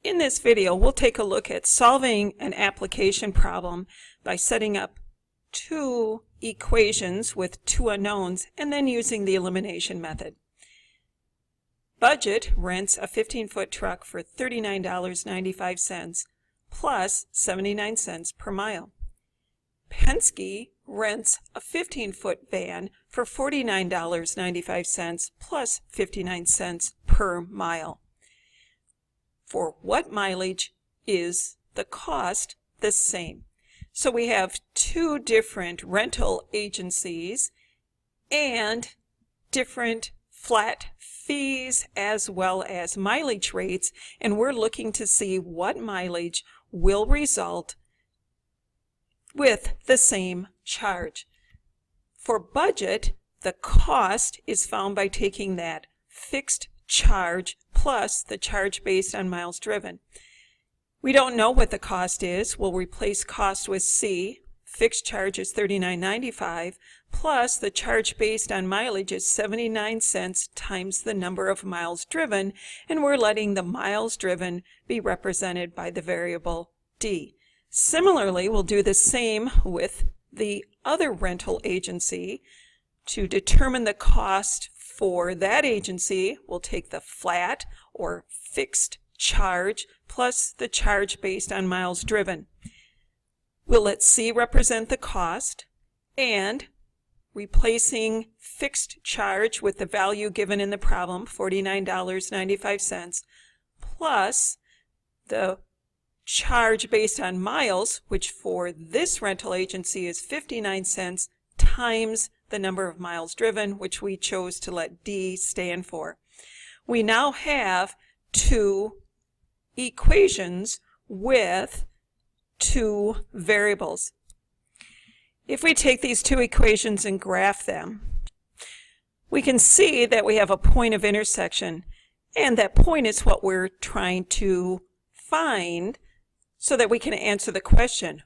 In this video, we'll take a look at solving an application problem by setting up two equations with two unknowns and then using the elimination method. Budget rents a 15-foot truck for $39.95 plus 79 cents per mile. Penske rents a 15-foot van for $49.95 plus 59 cents per mile. For what mileage is the cost the same? So we have two different rental agencies and different flat fees as well as mileage rates, and we're looking to see what mileage will result with the same charge. For budget, the cost is found by taking that fixed charge plus the charge based on miles driven. We don't know what the cost is. We'll replace cost with C. Fixed charge is $39.95 plus the charge based on mileage is 79 cents times the number of miles driven, and we're letting the miles driven be represented by the variable D. Similarly, we'll do the same with the other rental agency. To determine the cost for that agency, we'll take the flat or fixed charge plus the charge based on miles driven. We'll let C represent the cost, and replacing fixed charge with the value given in the problem, $49.95, plus the charge based on miles, which for this rental agency is 59 cents, times the number of miles driven, which we chose to let D stand for. We now have two equations with two variables. If we take these two equations and graph them, we can see that we have a point of intersection, and that point is what we're trying to find so that we can answer the question,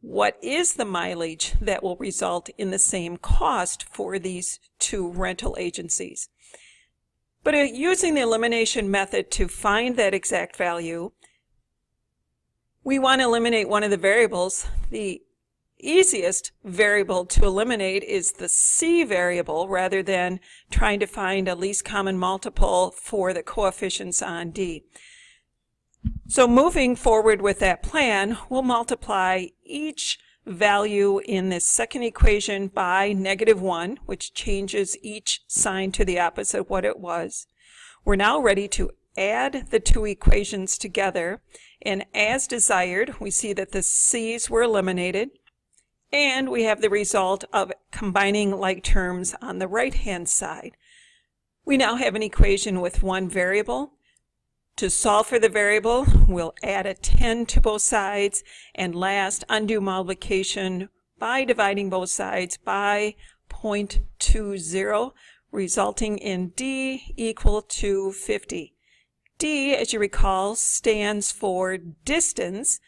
what is the mileage that will result in the same cost for these two rental agencies? But using the elimination method to find that exact value, we want to eliminate one of the variables. The easiest variable to eliminate is the C variable rather than trying to find a least common multiple for the coefficients on D. So moving forward with that plan, we'll multiply each value in this second equation by -1, which changes each sign to the opposite of what it was. We're now ready to add the two equations together, and as desired, we see that the C's were eliminated, and we have the result of combining like terms on the right-hand side. We now have an equation with one variable. To solve for the variable, we'll add a 10 to both sides, and last, undo multiplication by dividing both sides by 0.20, resulting in D equal to 50. D, as you recall, stands for distance,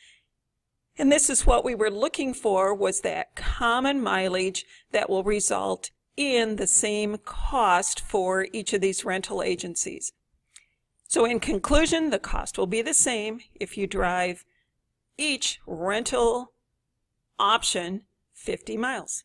and this is what we were looking for, was that common mileage that will result in the same cost for each of these rental agencies. So in conclusion, the cost will be the same if you drive each rental option 50 miles.